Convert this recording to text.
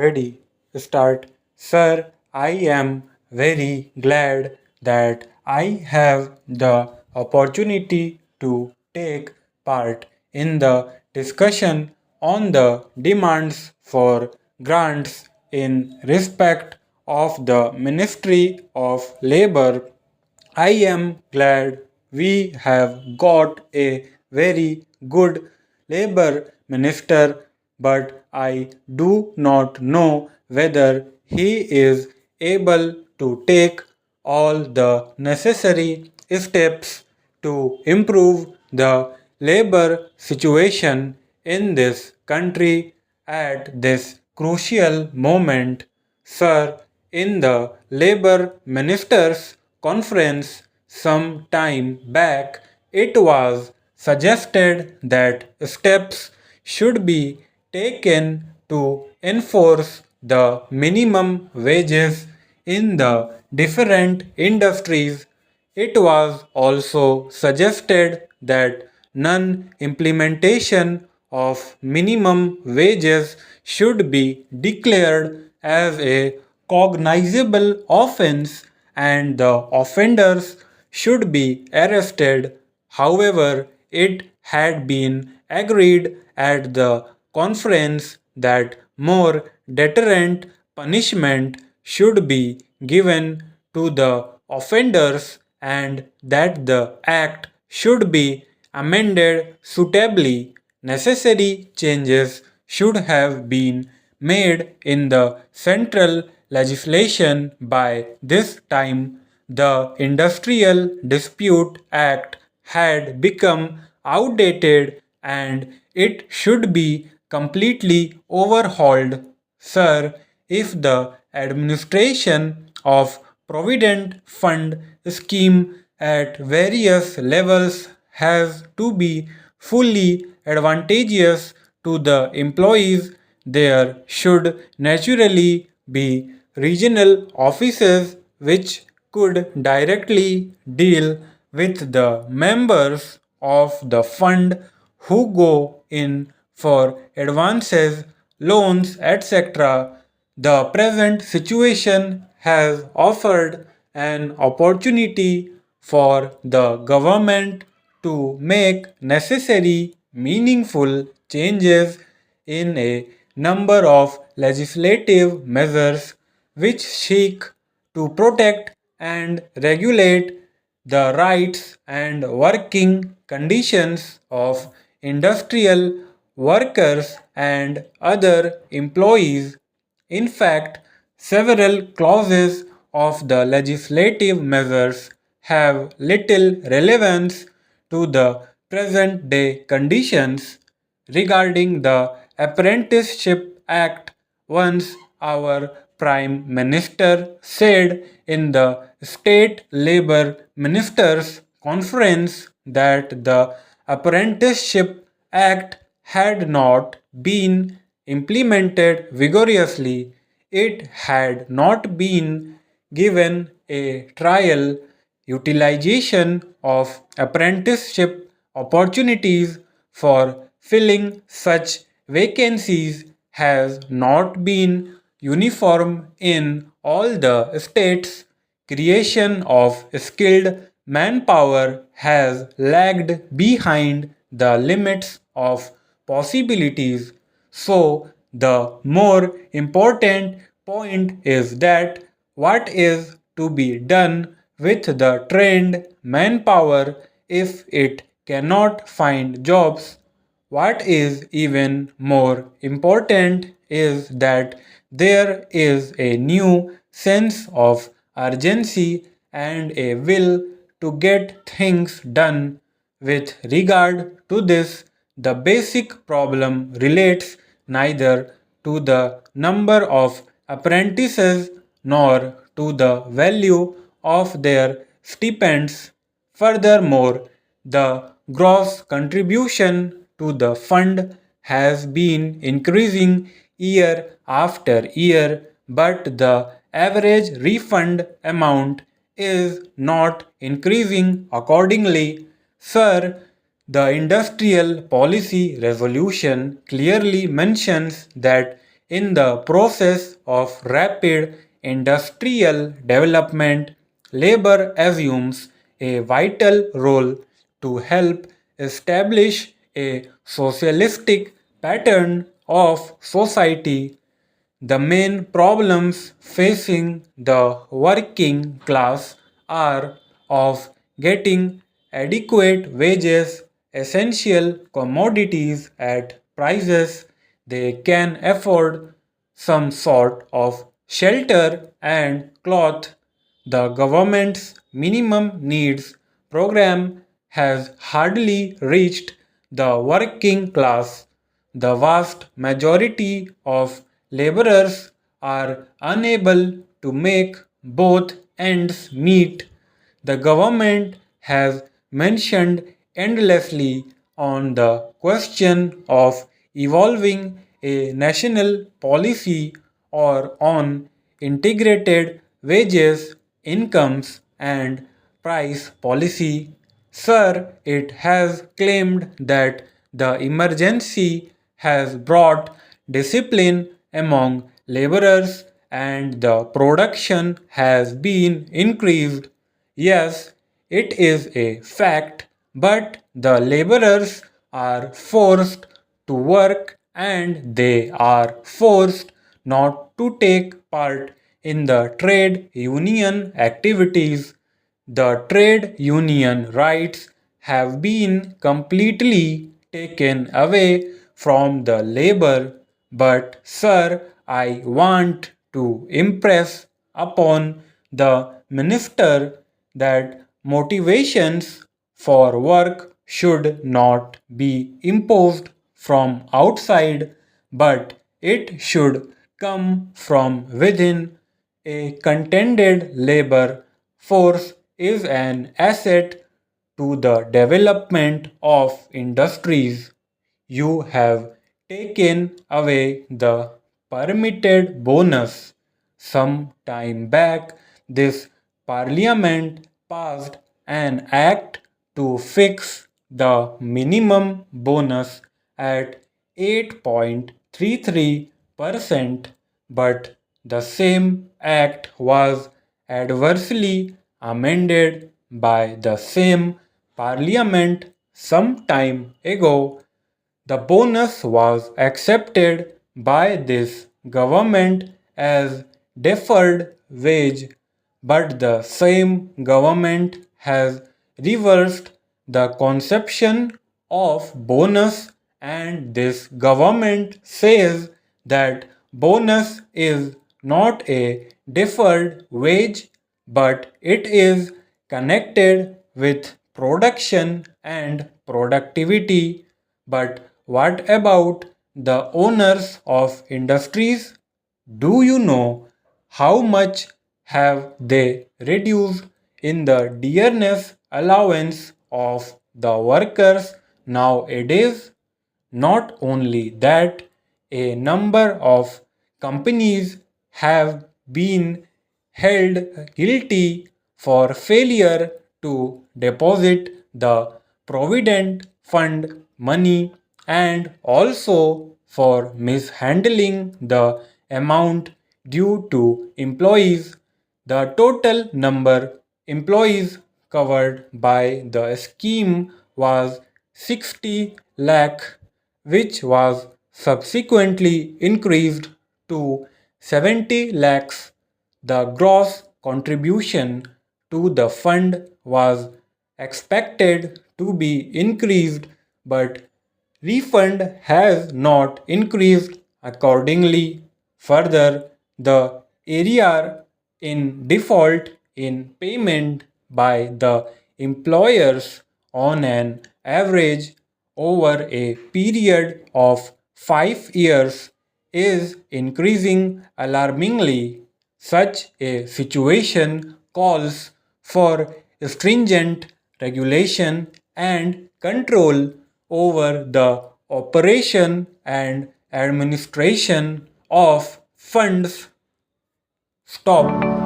Ready, start. Sir, I am very glad that I have the opportunity to take part in the discussion on the demands for grants in respect of the Ministry of Labor. I am glad we have got a very good labor minister, but I do not know whether he is able to take all the necessary steps to improve the labor situation in this country at this crucial moment. Sir, in the Labour Ministers' Conference some time back, it was suggested that steps should be taken to enforce the minimum wages in the different industries. It was also suggested that non-implementation of minimum wages should be declared as a cognizable offense and the offenders should be arrested. However, it had been agreed at the conference that more deterrent punishment should be given to the offenders and that the act should be amended suitably. Necessary changes should have been made in the central legislation by this time. The Industrial Dispute Act had become outdated and it should be completely overhauled. Sir, if the administration of Provident Fund scheme at various levels has to be fully advantageous to the employees, there should naturally be regional offices which could directly deal with the members of the fund who go in for advances, loans, etc. The present situation has offered an opportunity for the government to make necessary, meaningful changes in a number of legislative measures which seek to protect and regulate the rights and working conditions of industrial workers and other employees. In fact, several clauses of the legislative measures have little relevance to the present day conditions. Regarding the Apprenticeship Act, once our Prime Minister said in the State Labour Ministers' Conference that the Apprenticeship Act had not been implemented vigorously. It had not been given a trial. Utilization of apprenticeship opportunities for filling such vacancies has not been uniform in all the states. Creation of skilled manpower has lagged behind the limits of possibilities. So, the more important point is that what is to be done with the trained manpower if it cannot find jobs. What is even more important is that there is a new sense of urgency and a will to get things done. With regard to this, the basic problem relates neither to the number of apprentices nor to the value of their stipends. Furthermore, the gross contribution to the fund has been increasing year after year, but the average refund amount is not increasing accordingly. Sir, the Industrial Policy Resolution clearly mentions that In the process of rapid industrial development, labor assumes a vital role to help establish a socialistic pattern of society. The main problems facing the working class are of getting adequate wages, essential commodities at prices they can afford, some sort of shelter and cloth. The government's minimum needs program has hardly reached the working class. The vast majority of laborers are unable to make both ends meet. The government has mentioned endlessly on the question of evolving a national policy or on integrated wages, incomes, and price policy. Sir, it has claimed that the emergency has brought discipline among laborers and the production has been increased. Yes, it is a fact, but the laborers are forced to work and they are forced not to take part in the trade union activities. The trade union rights have been completely taken away from the labor, but sir, I want to impress upon the minister that motivations for work should not be imposed from outside, but it should come from within. A contented labor force is an asset to the development of industries. You have taken away the permitted bonus. Some time back, this parliament passed an act to fix the minimum bonus at 8.33%, but the same act was adversely amended by the same parliament some time ago. The bonus was accepted by this government as deferred wage, but the same government has reversed the conception of bonus, and this government says that bonus is not a deferred wage, but it is connected with production and productivity. But what about the owners of industries? Do you know how much have they reduced in the dearness allowance of the workers nowadays? Not only that, a number of companies have been held guilty for failure to deposit the provident fund money and also for mishandling the amount due to employees. The total number employees covered by the scheme was 60 lakh, which was subsequently increased to 70 lakhs. The gross contribution to the fund was expected to be increased, but refund has not increased accordingly. Further, the area in default in payment by the employers on an average over a period of 5 years is increasing alarmingly. Such a situation calls for stringent regulation and control over the operation and administration of funds. Stop.